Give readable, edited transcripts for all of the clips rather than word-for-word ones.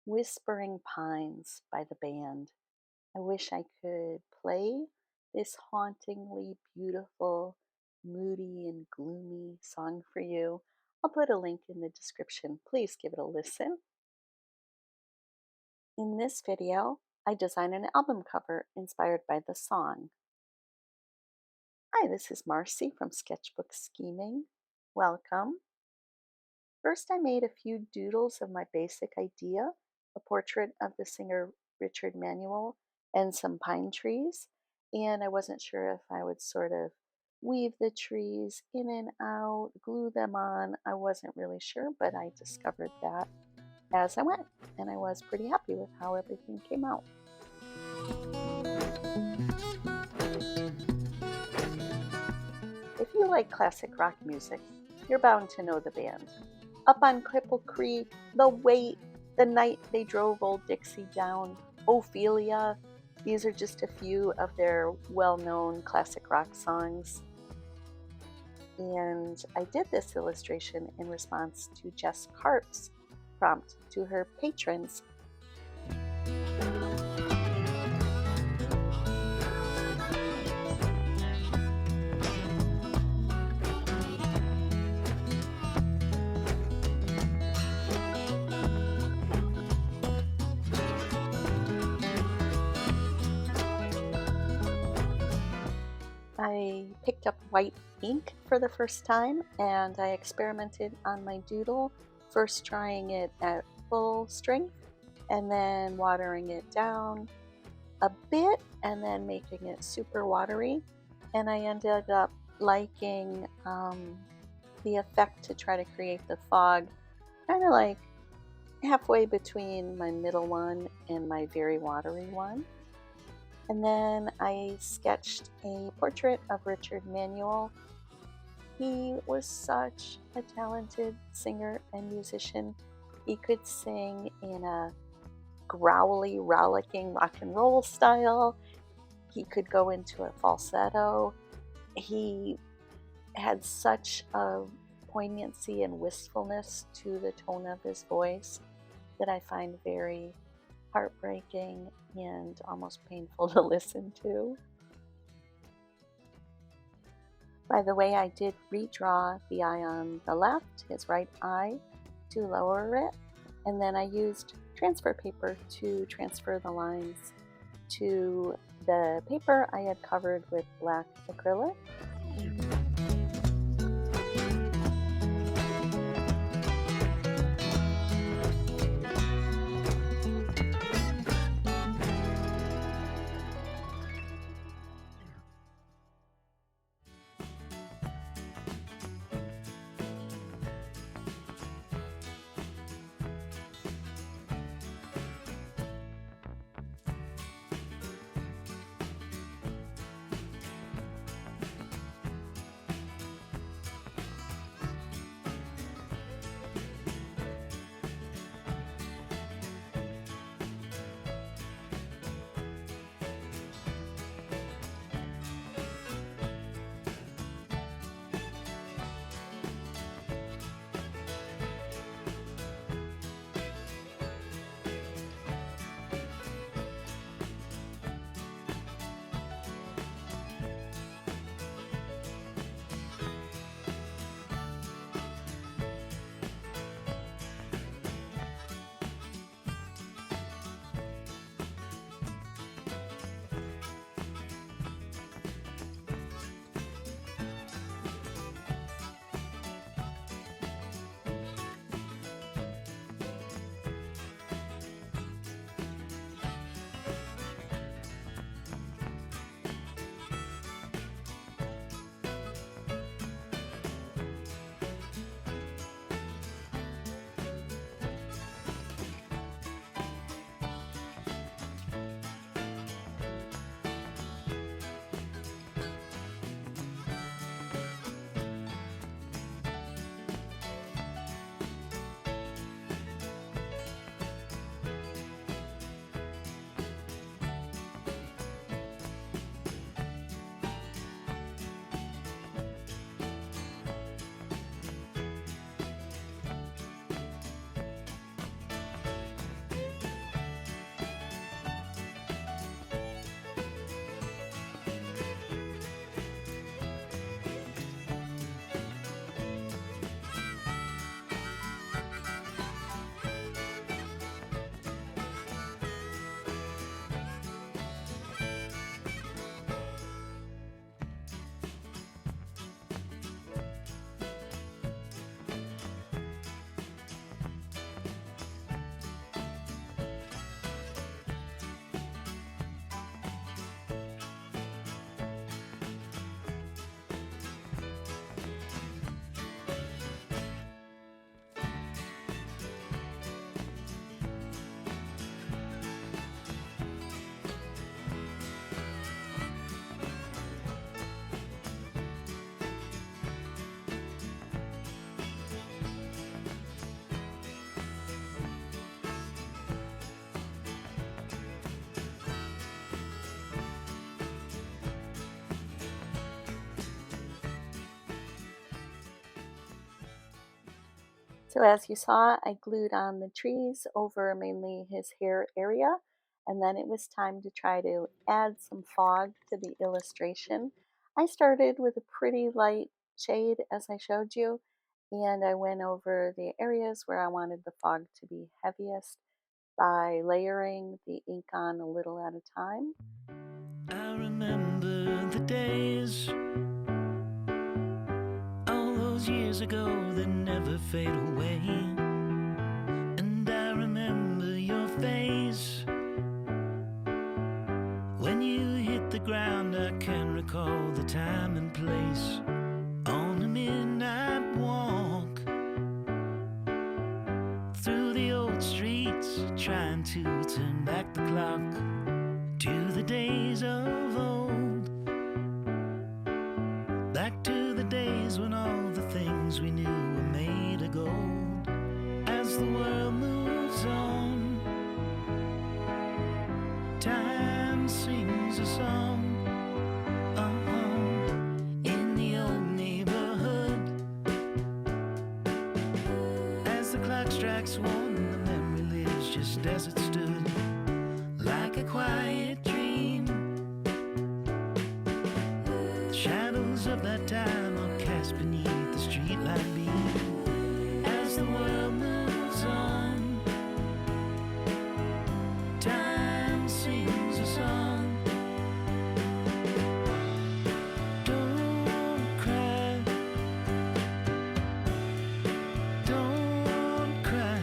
Whispering Pines by the band. I wish I could play this hauntingly beautiful, moody, and gloomy song for you. I'll put a link in the description. Please give it a listen. In this video, I designed an album cover inspired by the song. Hi, this is Marcy from Sketchbook Scheming. Welcome. First, I made a few doodles of my basic idea, a portrait of the singer Richard Manuel and some pine trees. And I wasn't sure if I would sort of weave the trees in and out, glue them on. I wasn't really sure, but I discovered that as I went, and I was pretty happy with how everything came out. If you like classic rock music, you're bound to know the band. Up on Cripple Creek, The Wait, The Night They Drove Old Dixie Down, Ophelia. These are just a few of their well-known classic rock songs. And I did this illustration in response to Jess Karp's prompt to her patrons. I picked up white ink for the first time and I experimented on my doodle, first trying it at full strength and then watering it down a bit and then making it super watery. And I ended up liking the effect to try to create the fog, kind of like halfway between my middle one and my very watery one. And then I sketched a portrait of Richard Manuel. He was such a talented singer and musician. He could sing in a growly, rollicking rock and roll style. He could go into a falsetto. He had such a poignancy and wistfulness to the tone of his voice that I find very heartbreaking and almost painful to listen to. By the way, I did redraw the eye on the left, his right eye, to lower it, and then I used transfer paper to transfer the lines to the paper I had covered with black acrylic. So as you saw, I glued on the trees over mainly his hair area, and then it was time to try to add some fog to the illustration. I started with a pretty light shade as I showed you, and I went over the areas where I wanted the fog to be heaviest by layering the ink on a little at a time. I remember the days, all those years ago that never fade away. And I remember your face when you hit the ground. I can recall the time and place on a midnight walk through the old streets, trying to turn back the clock to the days of old. Back to the days when all the things we knew were made of gold. As the world moves on, time sings a song. In the old neighborhood, as the clock strikes one, the memory lives just as it stood, like a quiet dream. The shadows of that time are cast beneath the streetlight beam. As the world moves on, time sings a song. Don't cry, don't cry.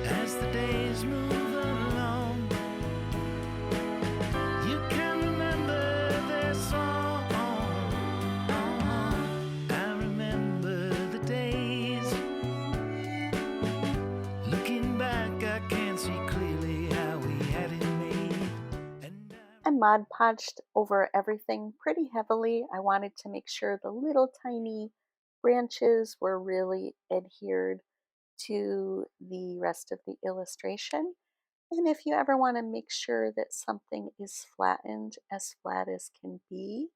As the days move along, you can remember their song. I remember the days. Looking back, I can't see clearly how we had it made. And I Mod Podged over everything pretty heavily. I wanted to make sure the little tiny branches were really adhered to the rest of the illustration. And if you ever want to make sure that something is flattened as flat as can be,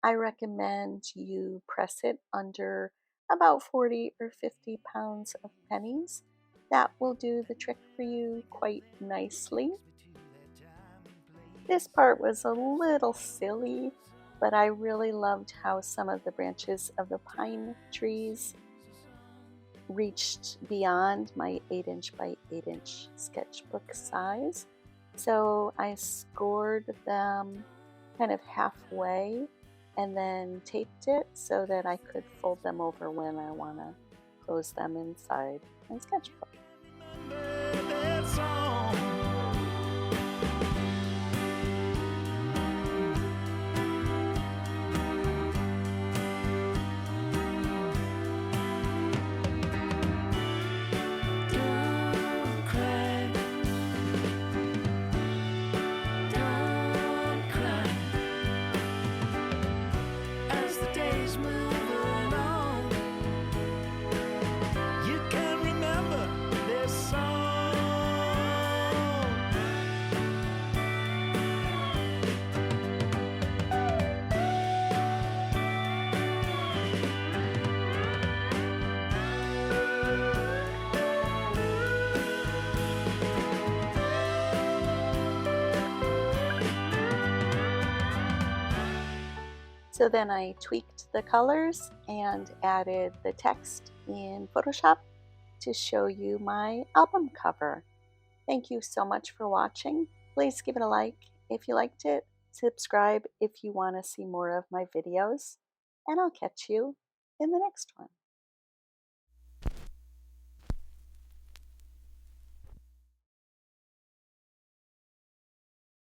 I recommend you press it under about 40 or 50 pounds of pennies. That will do the trick for you quite nicely. This part was a little silly, but I really loved how some of the branches of the pine trees reached beyond my 8" by 8" sketchbook size. So I scored them kind of halfway and then taped it so that I could fold them over when I want to close them inside my sketchbook. remember that song. Don't cry, don't cry. As the days move along, you can remember this song. So then I tweaked the colors and added the text in Photoshop to show you my album cover. Thank you so much for watching. Please give it a like if you liked it, subscribe if you want to see more of my videos, and I'll catch you in the next one.